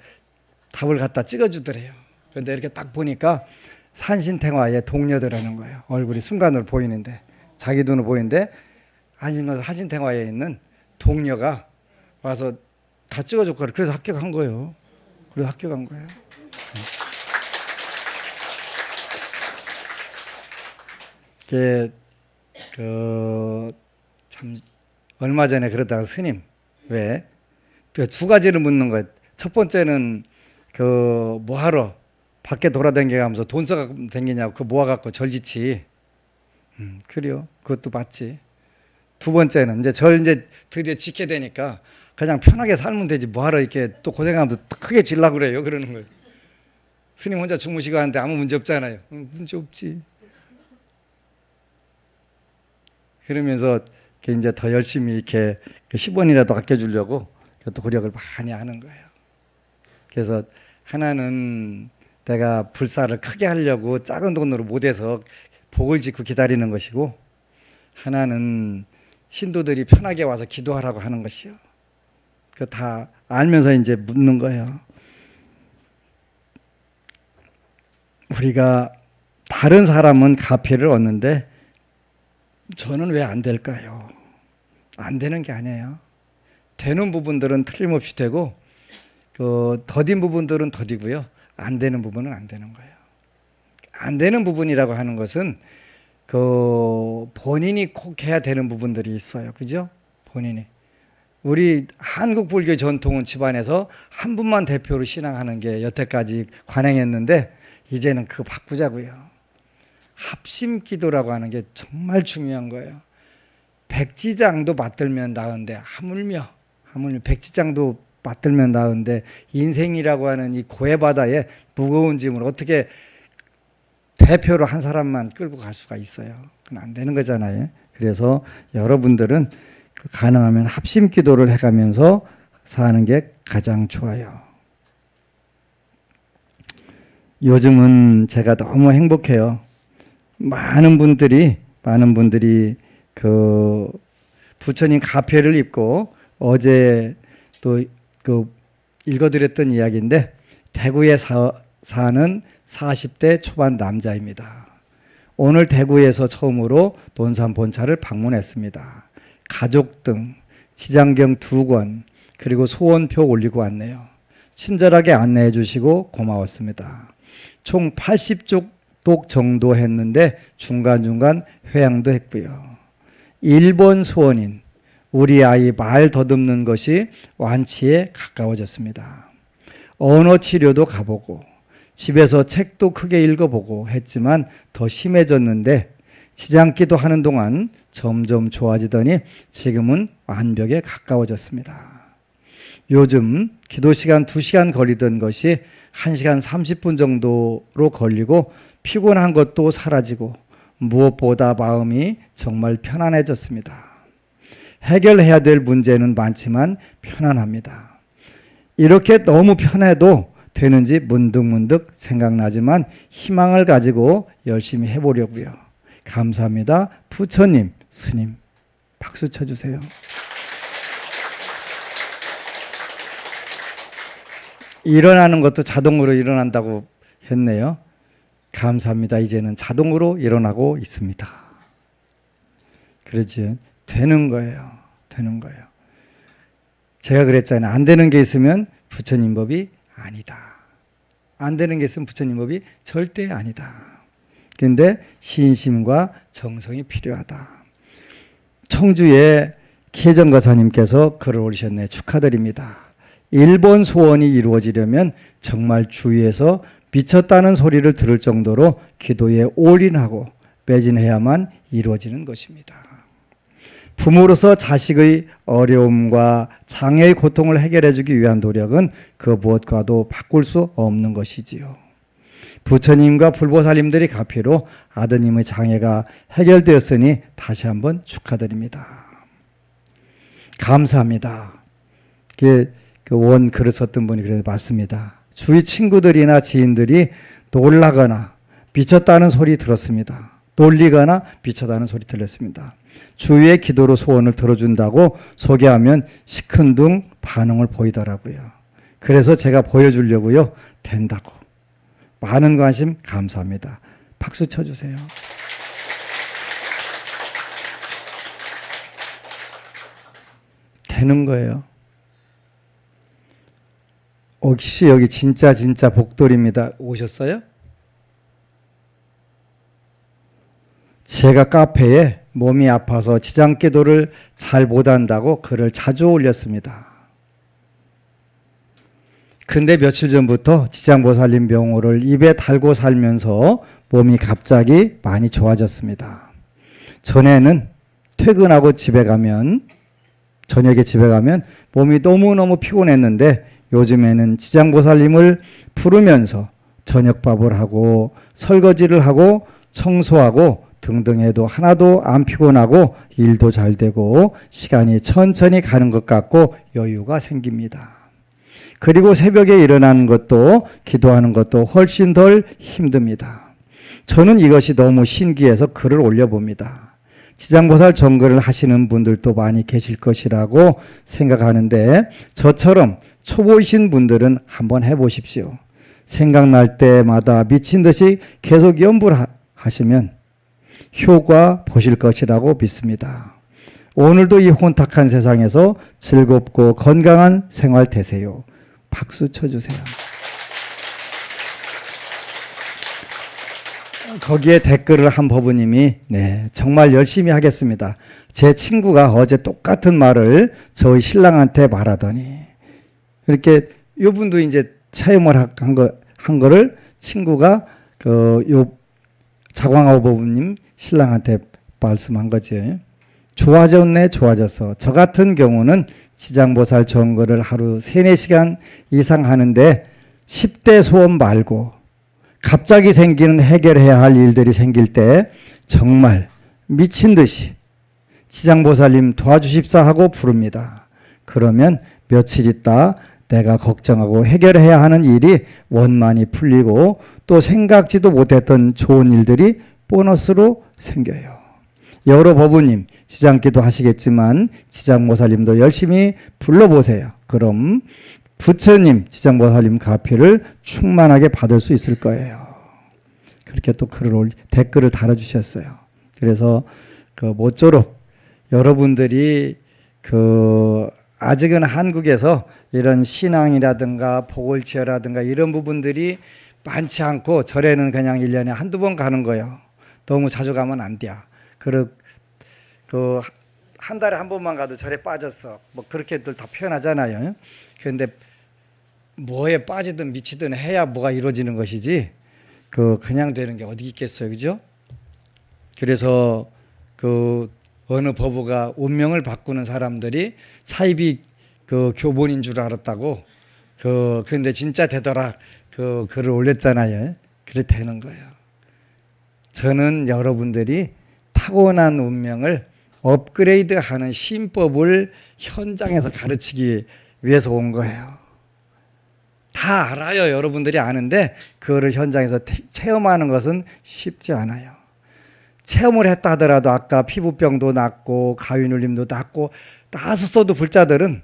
답을 갖다 찍어주더래요. 그런데 이렇게 딱 보니까 산신탱화의 동료들하는 거예요. 얼굴이 순간으로 보이는데 자기 눈으로 보이는데 산신탱화에 있는 동료가 와서 다 찍어줬거든요. 그래서 합격한 거예요. 참 얼마 전에 그러다가 스님 왜 두 가지를 묻는 거예요. 첫 번째는 그 뭐하러 밖에 돌아다니면서 돈 써갖고 다니냐고 그거 모아갖고 절지치. 그래요. 그것도 맞지. 두 번째는 이제 드디어 지게 되니까 그냥 편하게 살면 되지 뭐하러 이렇게 또 고생하면서 크게 질라고 그래요. 그러는 거예요. 스님 혼자 주무시고 하는데 아무 문제 없잖아요. 문제 없지. 그러면서 이제 더 열심히 이렇게 10원이라도 아껴주려고 또 고력을 많이 하는 거예요. 그래서 하나는 내가 불사를 크게 하려고 작은 돈으로 못해서 복을 짓고 기다리는 것이고 하나는 신도들이 편하게 와서 기도하라고 하는 것이요. 그 다 알면서 이제 묻는 거예요. 우리가 다른 사람은 가피를 얻는데 저는 왜 안 될까요? 안 되는 게 아니에요. 되는 부분들은 틀림없이 되고 그 더딘 부분들은 더디고요. 안 되는 부분은 안 되는 거예요. 안 되는 부분이라고 하는 것은 그 본인이 꼭 해야 되는 부분들이 있어요. 그죠? 본인이. 우리 한국 불교 전통은 집안에서 한 분만 대표로 신앙하는 게 여태까지 관행했는데 이제는 그거 바꾸자고요. 합심 기도라고 하는 게 정말 중요한 거예요. 백지장도 맞들면 나은데 하물며 하물며 백지장도 받들면 나은데 인생이라고 하는 이 고해바다에 무거운 짐을 어떻게 대표로 한 사람만 끌고 갈 수가 있어요. 그건 안 되는 거잖아요. 그래서 여러분들은 가능하면 합심 기도를 해가면서 사는 게 가장 좋아요. 요즘은 제가 너무 행복해요. 많은 분들이 그 부처님 가패를 입고 어제 또 그 읽어드렸던 이야기인데 대구에 사는 40대 초반 남자입니다. 오늘 대구에서 처음으로 논산 본차를 방문했습니다. 가족 등 지장경 2권 그리고 소원표 올리고 왔네요. 친절하게 안내해 주시고 고마웠습니다. 총 80쪽 정도 했는데 중간중간 회양도 했고요. 1번 소원인 우리 아이 말 더듬는 것이 완치에 가까워졌습니다. 언어 치료도 가보고 집에서 책도 크게 읽어보고 했지만 더 심해졌는데 지장기도 하는 동안 점점 좋아지더니 지금은 완벽에 가까워졌습니다. 요즘 기도 시간 2시간 걸리던 것이 1시간 30분 정도로 걸리고 피곤한 것도 사라지고 무엇보다 마음이 정말 편안해졌습니다. 해결해야 될 문제는 많지만 편안합니다. 이렇게 너무 편해도 되는지 문득문득 생각나지만 희망을 가지고 열심히 해보려고요. 감사합니다. 부처님, 스님 박수 쳐주세요. 일어나는 것도 자동으로 일어난다고 했네요. 감사합니다. 이제는 자동으로 일어나고 있습니다. 그렇지. 되는 거예요. 되는 거예요. 제가 그랬잖아요. 안 되는 게 있으면 부처님 법이 아니다. 안 되는 게 있으면 부처님 법이 절대 아니다. 그런데 신심과 정성이 필요하다. 청주에 기혜정거사님께서 글을 올리셨네요. 축하드립니다. 1번 소원이 이루어지려면 정말 주위에서 미쳤다는 소리를 들을 정도로 기도에 올인하고 매진해야만 이루어지는 것입니다. 부모로서 자식의 어려움과 장애의 고통을 해결해 주기 위한 노력은 그 무엇과도 바꿀 수 없는 것이지요. 부처님과 불보살님들이 가피로 아드님의 장애가 해결되었으니 다시 한번 축하드립니다. 감사합니다. 그 원 글을 썼던 분이 그래서 맞습니다. 주위 친구들이나 지인들이 놀라거나 미쳤다는 소리 들었습니다. 놀리거나 미쳤다는 소리 들렸습니다. 주위의 기도로 소원을 들어준다고 소개하면 시큰둥 반응을 보이더라고요. 그래서 제가 보여주려고요. 된다고. 많은 관심 감사합니다. 박수 쳐주세요. 되는 거예요. 혹시 여기 진짜 복돌입니다. 오셨어요? 제가 카페에 몸이 아파서 지장기도를 잘 못한다고 글을 자주 올렸습니다. 근데 며칠 전부터 지장보살님 명호를 입에 달고 살면서 몸이 갑자기 많이 좋아졌습니다. 전에는 퇴근하고 저녁에 집에 가면 몸이 너무너무 피곤했는데 요즘에는 지장보살님을 부르면서 저녁밥을 하고 설거지를 하고 청소하고 등등 해도 하나도 안 피곤하고 일도 잘 되고 시간이 천천히 가는 것 같고 여유가 생깁니다. 그리고 새벽에 일어나는 것도 기도하는 것도 훨씬 덜 힘듭니다. 저는 이것이 너무 신기해서 글을 올려봅니다. 지장보살 정글을 하시는 분들도 많이 계실 것이라고 생각하는데 저처럼 초보이신 분들은 한번 해보십시오. 생각날 때마다 미친 듯이 계속 염불 하시면 효과 보실 것이라고 믿습니다. 오늘도 이 혼탁한 세상에서 즐겁고 건강한 생활 되세요. 박수 쳐주세요. 거기에 댓글을 한 법우님이 네, 정말 열심히 하겠습니다. 제 친구가 어제 똑같은 말을 저희 신랑한테 말하더니 이렇게 요분도 이제 체험을 한 거를 친구가 자광하오 법우님 신랑한테 말씀한 거지. 좋아졌네, 좋아졌어. 저 같은 경우는 지장보살 정거를 하루 3, 4시간 이상 하는데 10대 소원 말고 갑자기 생기는 해결해야 할 일들이 생길 때 정말 미친 듯이 지장보살님 도와주십사 하고 부릅니다. 그러면 며칠 있다 내가 걱정하고 해결해야 하는 일이 원만히 풀리고 또 생각지도 못했던 좋은 일들이 보너스로 생겨요. 여러 법우님 지장기도 하시겠지만 지장보살님도 열심히 불러보세요. 그럼 부처님 지장보살님 가피를 충만하게 받을 수 있을 거예요. 그렇게 또 댓글을 달아주셨어요. 그래서 모쪼록 여러분들이 아직은 한국에서 이런 신앙이라든가 보궐지어라든가 이런 부분들이 많지 않고 절에는 그냥 1년에 한두 번 가는 거예요. 너무 자주 가면 안 돼요. 한 달에 한 번만 가도 절에 빠졌어. 뭐 그렇게들 다 표현하잖아요. 그런데 뭐에 빠지든 미치든 해야 뭐가 이루어지는 것이지 그냥 되는 게 어디 있겠어요. 그죠? 그래서 어느 법우가 운명을 바꾸는 사람들이 사이비 교본인 줄 알았다고 근데 진짜 되더라 글을 올렸잖아요. 그래 되는 거예요. 저는 여러분들이 타고난 운명을 업그레이드하는 신법을 현장에서 가르치기 위해서 온 거예요. 다 알아요. 여러분들이 아는데 그거를 현장에서 체험하는 것은 쉽지 않아요. 체험을 했다 하더라도 아까 피부병도 낫고 가위눌림도 낫고 나섰어도 불자들은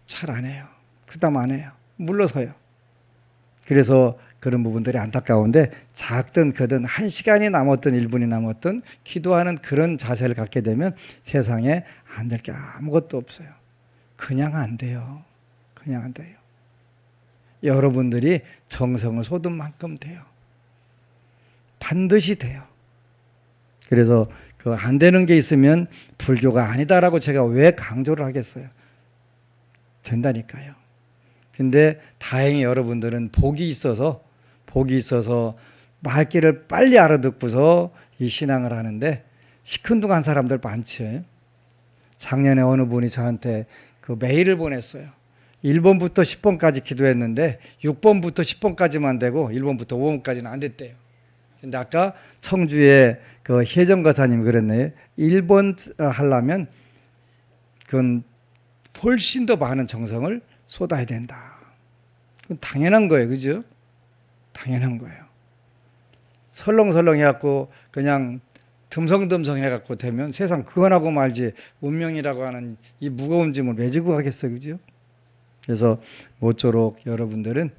잘 안 해요. 그다음 안 해요. 물러서요. 그래서 그런 부분들이 안타까운데 작든 크든 1시간이 남았든 1분이 남았든 기도하는 그런 자세를 갖게 되면 세상에 안 될 게 아무것도 없어요. 그냥 안 돼요. 그냥 안 돼요. 여러분들이 정성을 쏟은 만큼 돼요. 반드시 돼요. 그래서 안 되는 게 있으면 불교가 아니다라고 제가 왜 강조를 하겠어요. 된다니까요. 근데 다행히 여러분들은 복이 있어서 말귀를 빨리 알아듣고서 이 신앙을 하는데 시큰둥한 사람들 많죠. 작년에 어느 분이 저한테 메일을 보냈어요. 1번부터 10번까지 기도했는데 6번부터 10번까지만 되고 1번부터 5번까지는 안 됐대요. 근데 아까 청주의 혜정 거사님이 그랬네요. 1번 하려면 그건 훨씬 더 많은 정성을 쏟아야 된다. 그건 당연한 거예요. 그죠? 당연한 거예요. 설렁설렁 해갖고 그냥 듬성듬성 해갖고 되면 세상 그건 하고 말지 운명이라고 하는 이 무거운 짐을 왜 지고 가겠어요. 그죠? 그래서 모쪼록 여러분들은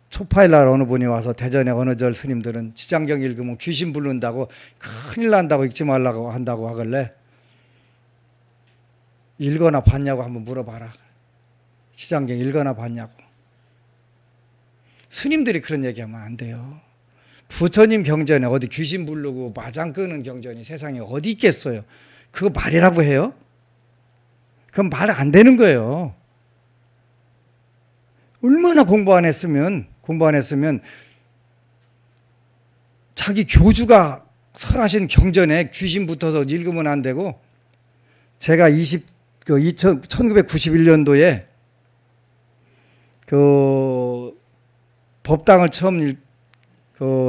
초파일 날 어느 분이 와서 대전에 어느 절 스님들은 지장경 읽으면 귀신 부른다고 큰일 난다고 읽지 말라고 한다고 하길래 읽거나 봤냐고 한번 물어봐라. 지장경 읽거나 봤냐고. 스님들이 그런 얘기하면 안 돼요. 부처님 경전에 어디 귀신 부르고 마장 끄는 경전이 세상에 어디 있겠어요. 그거 말이라고 해요? 그건 말 안 되는 거예요. 얼마나 공부 안 했으면 자기 교주가 설하신 경전에 귀신 붙어서 읽으면 안 되고 제가 1991년도에 법당을 처음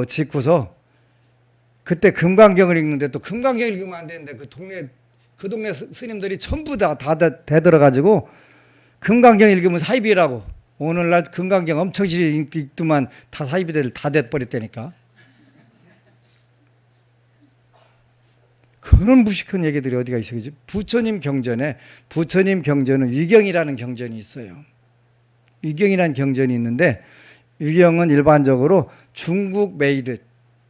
짓고서 그때 금강경을 읽는데 또 금강경 읽으면 안 되는데 그 동네 스님들이 전부 다 대들어가지고 금강경 읽으면 사이비라고 오늘날 금강경 엄청 읽더만 다 사이비들 다 돼버렸다니까. 그런 무식한 얘기들이 어디가 있어요. 부처님 경전은 위경이라는 경전이 있어요. 위경이라는 경전이 있는데 위경은 일반적으로 중국 메이드,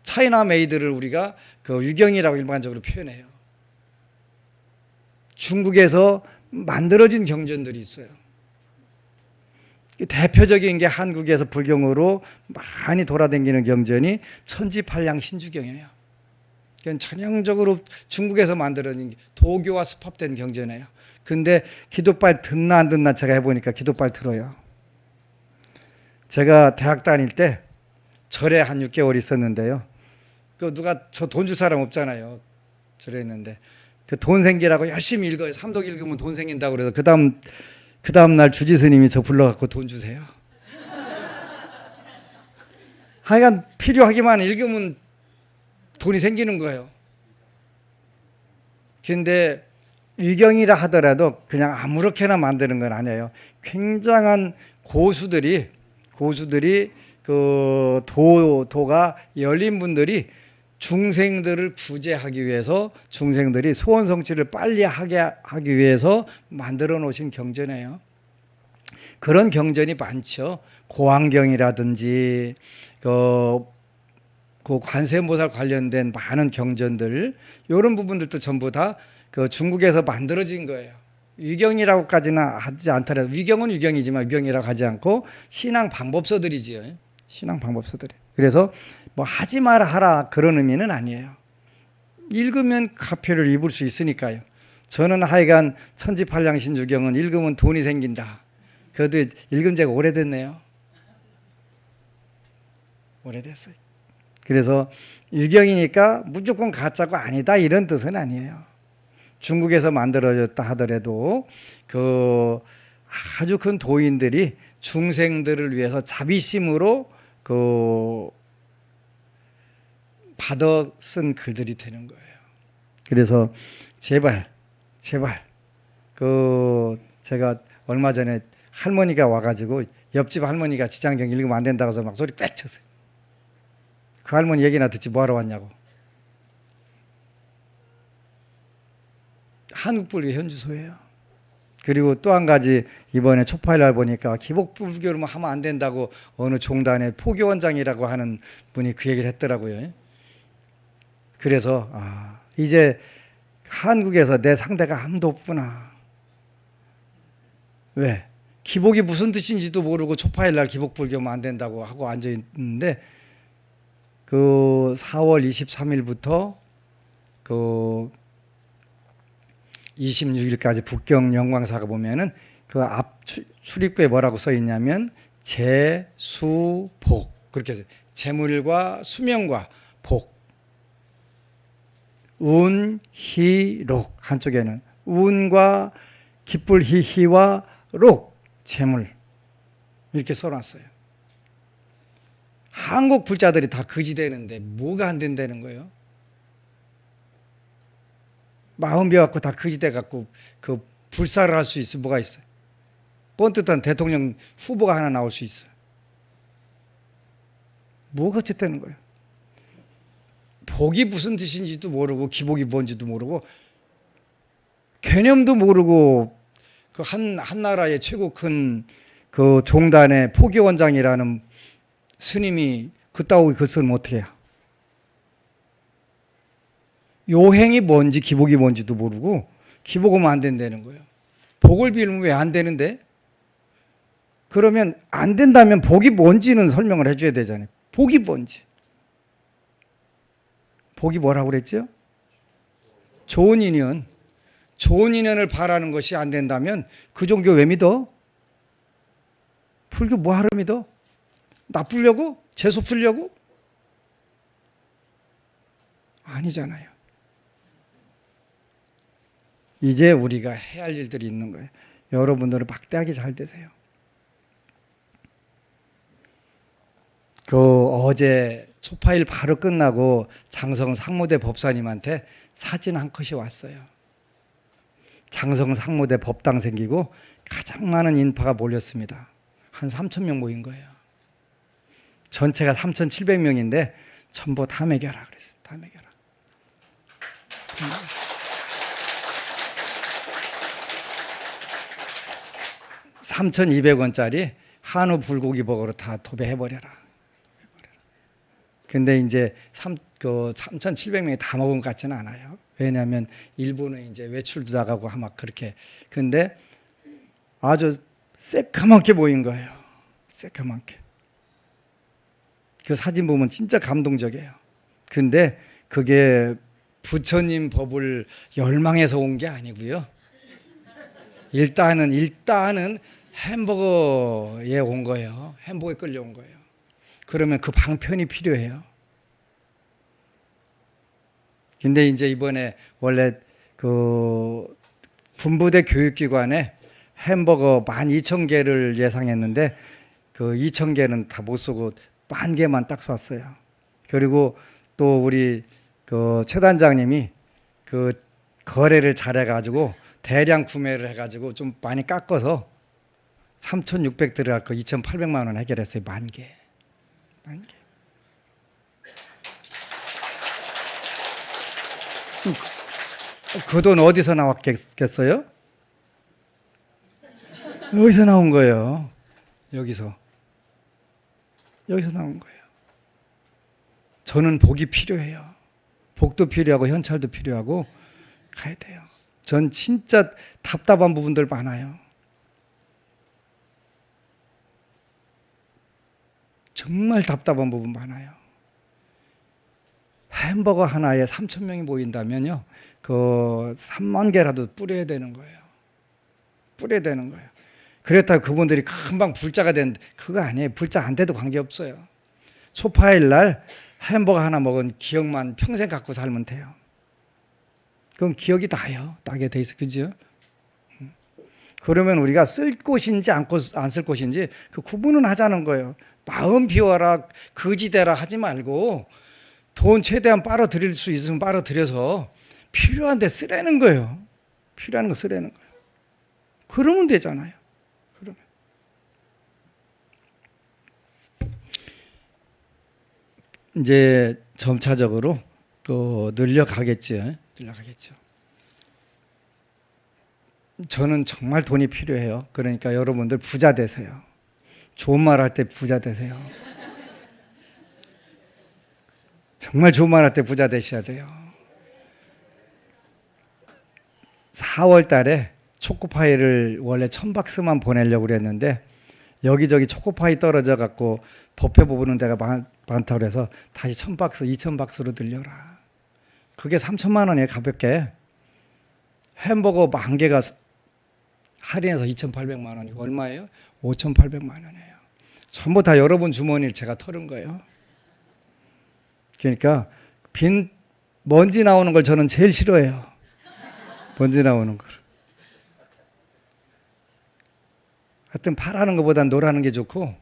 차이나 메이드를 우리가 위경이라고 일반적으로 표현해요. 중국에서 만들어진 경전들이 있어요. 대표적인 게 한국에서 불경으로 많이 돌아다니는 경전이 천지팔량 신주경이에요. 그건 전형적으로 중국에서 만들어진 도교와 습합된 경전이에요. 근데 기도빨 듣나 안 듣나 제가 해보니까 기도빨 들어요. 제가 대학 다닐 때 절에 한 6개월 있었는데요. 그 누가 저 돈 줄 사람 없잖아요. 저랬는데 그 돈 생기라고 열심히 읽어요. 삼독 읽으면 돈 생긴다고 그래서 그 다음 날 주지 스님이 저 불러갖고 돈 주세요. 하여간 필요하기만 읽으면 돈이 생기는 거예요. 근데 위경이라 하더라도 그냥 아무렇게나 만드는 건 아니에요. 굉장한 고수들이 그 도가 열린 분들이 중생들을 구제하기 위해서 중생들이 소원 성취를 빨리 하기 위해서 만들어 놓으신 경전이에요. 그런 경전이 많죠. 고안경이라든지 그 관세음보살 관련된 많은 경전들, 이런 부분들도 전부 다 그 중국에서 만들어진 거예요. 위경이라고까지는 하지 않더라도, 위경은 위경이지만 위경이라고 하지 않고 신앙 방법서들이지요. 신앙 방법서들이. 그래서 뭐 하지 마라 하라 그런 의미는 아니에요. 읽으면 가표를 입을 수 있으니까요. 저는 하여간 천지팔량신주경은 읽으면 돈이 생긴다. 그래도 읽은 지가 오래됐네요. 오래됐어요. 그래서 유경이니까 무조건 가짜고 아니다 이런 뜻은 아니에요. 중국에서 만들어졌다 하더라도 그 아주 큰 도인들이 중생들을 위해서 자비심으로 그 받아 쓴 글들이 되는 거예요. 그래서 제발 그 제가 얼마 전에 할머니가 와가지고 옆집 할머니가 지장경 읽으면 안 된다고 해서 막 소리 빽 쳤어요. 그 할머니 얘기나 듣지 뭐하러 왔냐고. 한국불교 현주소예요. 그리고 또 한 가지 이번에 초파일날 보니까 기복불교를 하면 안 된다고 어느 종단의 포교원장이라고 하는 분이 그 얘기를 했더라고요. 그래서 이제 한국에서 내 상대가 아무도 없구나. 왜? 기복이 무슨 뜻인지도 모르고 초파일날 기복불교면 안 된다고 하고 앉아 있는데 그 4월 23일부터 그 26일까지 북경 영광사가 보면은 그 앞 출입구에 뭐라고 써 있냐면 재수복 그렇게 해서 재물과 수명과 복, 운, 희, 록 한쪽에는 운과 기쁠 희와 록 재물 이렇게 써놨어요. 한국 불자들이 다 거지되는데 뭐가 안 된다는 거예요? 마음 비워갖고 다 거지돼갖고 그 불사를 할 수 있어 뭐가 있어요? 뻔뜻한 대통령 후보가 하나 나올 수 있어요. 뭐가 어쨌다는 거예요? 복이 무슨 뜻인지도 모르고 기복이 뭔지도 모르고 개념도 모르고 그 한 나라의 최고 큰 그 종단의 포교원장이라는 스님이 그따위 글 쓰면 어떻게 해요? 요행이 뭔지 기복이 뭔지도 모르고 기복하면 안 된다는 거예요. 복을 빌면 왜 안 되는데? 그러면 안 된다면 복이 뭔지는 설명을 해줘야 되잖아요. 복이 뭔지. 복이 뭐라고 그랬죠? 좋은 인연. 좋은 인연을 바라는 것이 안 된다면 그 종교 왜 믿어? 불교 뭐하러 믿어? 나쁘려고? 재수 풀려고? 아니잖아요. 이제 우리가 해야 할 일들이 있는 거예요. 여러분들은 막대하게 잘 되세요. 그 어제 초파일 바로 끝나고 장성 상무대 법사님한테 사진 한 컷이 왔어요. 장성 상무대 법당 생기고 가장 많은 인파가 몰렸습니다. 한 3,000명 모인 거예요. 전체가 3,700명인데 전부 다 먹여라 그랬어요. 다 먹여라. 3,200원짜리 한우 불고기 버거로 다 도배해버려라. 근데 이제 3,700명이 다 먹은 것 같지는 않아요. 왜냐하면 일부는 이제 외출도 나가고 막 그렇게. 근데 아주 새까맣게 보인 거예요. 새까맣게. 그 사진 보면 진짜 감동적이에요. 근데 그게 부처님 법을 열망해서 온 게 아니고요. 일단은 햄버거에 온 거예요. 햄버거에 끌려온 거예요. 그러면 그 방편이 필요해요. 근데 이제 이번에 원래 그 군부대 교육기관에 햄버거 12,000개를 예상했는데 그 2,000개는 다 못 쏘고 10,000개만 딱 쐈어요. 그리고 또 우리 그 최 단장님이 그 거래를 잘해가지고 대량 구매를 해가지고 좀 많이 깎아서 3,600 들어갈 거 2,800만 원 해결했어요. 10,000개. 10,000개. 그 돈 어디서 나왔겠어요? 여기서 나온 거예요. 여기서 나온 거예요. 저는 복이 필요해요. 복도 필요하고 현찰도 필요하고 가야 돼요. 전 진짜 답답한 부분들 많아요. 정말 답답한 부분 많아요. 햄버거 하나에 3,000명이 모인다면요, 그 30,000개라도 뿌려야 되는 거예요. 뿌려야 되는 거예요. 그랬다가 그분들이 금방 불자가 되는데 그거 아니에요. 불자 안 돼도 관계없어요. 초파일 날 햄버거 하나 먹은 기억만 평생 갖고 살면 돼요. 그건 기억이 나요. 나게 돼 있어. 그죠? 그러면 우리가 쓸 곳인지 안 쓸 곳인지 그 구분은 하자는 거예요. 마음 비워라, 거지대라 하지 말고 돈 최대한 빨아들일 수 있으면 빨아들여서 필요한 데 쓰라는 거예요. 필요한 거 쓰라는 거예요. 그러면 되잖아요. 그러면. 이제 점차적으로 또 늘려가겠죠. 저는 정말 돈이 필요해요. 그러니까 여러분들 부자 되세요. 좋은 말 할 때 부자 되세요. 정말 좋은 말 할 때 부자 되셔야 돼요. 4월 달에 초코파이를 원래 1,000박스만 보내려고 그랬는데 여기저기 초코파이 떨어져 갖고 법회 보는 데가 많다고 해서 다시 1,000박스, 2,000박스로 늘려라. 그게 3,000만 원이에요. 가볍게. 햄버거 10,000개가 할인해서 2,800만 원이고 얼마예요? 5,800만 원이에요. 전부 다 여러분 주머니를 제가 털은 거예요. 그러니까 먼지 나오는 걸 저는 제일 싫어해요. 먼지 나오는 걸. 하여튼 파라는 것보단 노라는 게 좋고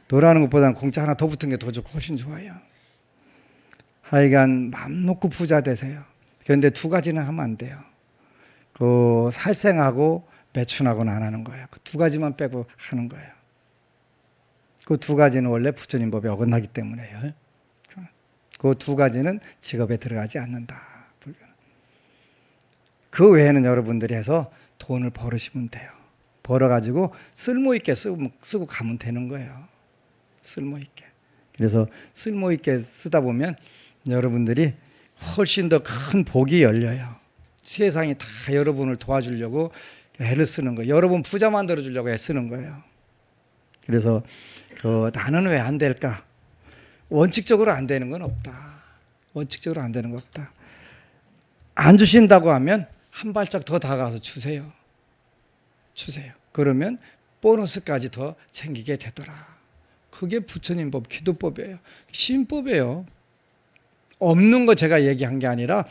노라는 것보단 공짜 하나 더 붙은 게 더 좋고 훨씬 좋아요. 하여간 마음 놓고 부자 되세요. 그런데 두 가지는 하면 안 돼요. 그 살생하고 매춘하고는 안 하는 거예요. 그 두 가지만 빼고 하는 거예요. 그 두 가지는 원래 부처님 법에 어긋나기 때문에요. 그 두 가지는 직업에 들어가지 않는다. 그 외에는 여러분들이 해서 돈을 벌으시면 돼요. 벌어가지고 쓸모있게 쓰고 가면 되는 거예요. 쓸모있게. 그래서 쓸모있게 쓰다 보면 여러분들이 훨씬 더 큰 복이 열려요. 세상이 다 여러분을 도와주려고 애를 쓰는 거예요. 여러분 부자 만들어주려고 애쓰는 거예요. 그래서 나는 왜 안 될까? 원칙적으로 안 되는 건 없다. 원칙적으로 안 되는 건 없다. 안 주신다고 하면 한 발짝 더 다가가서 주세요. 그러면 보너스까지 더 챙기게 되더라. 그게 부처님 법, 기도법이에요. 신법이에요. 없는 거 제가 얘기한 게 아니라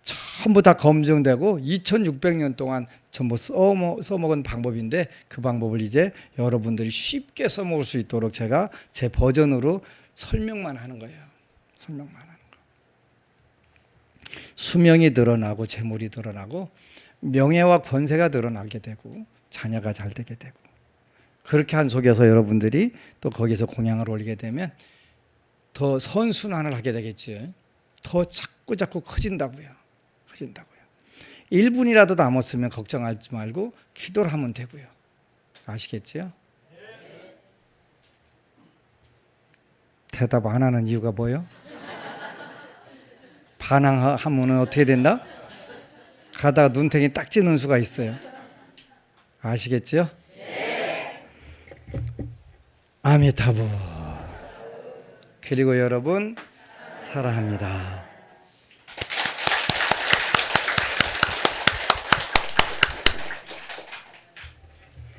전부 다 검증되고 2,600년 동안 전부 써먹은 방법인데 그 방법을 이제 여러분들이 쉽게 써먹을 수 있도록 제가 제 버전으로 설명만 하는 거예요. 설명만 하는 거. 수명이 늘어나고 재물이 늘어나고 명예와 권세가 늘어나게 되고 자녀가 잘 되게 되고 그렇게 한 속에서 여러분들이 또 거기서 공양을 올리게 되면 더 선순환을 하게 되겠지. 더 자꾸 커진다고요. 1분이라도 남았으면 걱정하지 말고 기도를 하면 되고요. 아시겠죠? 대답 안 하는 이유가 뭐예요? 반항하면 어떻게 된다? 가다가 눈탱이 딱 찌는 수가 있어요. 아시겠죠? 아미타불. 그리고 여러분 사랑합니다.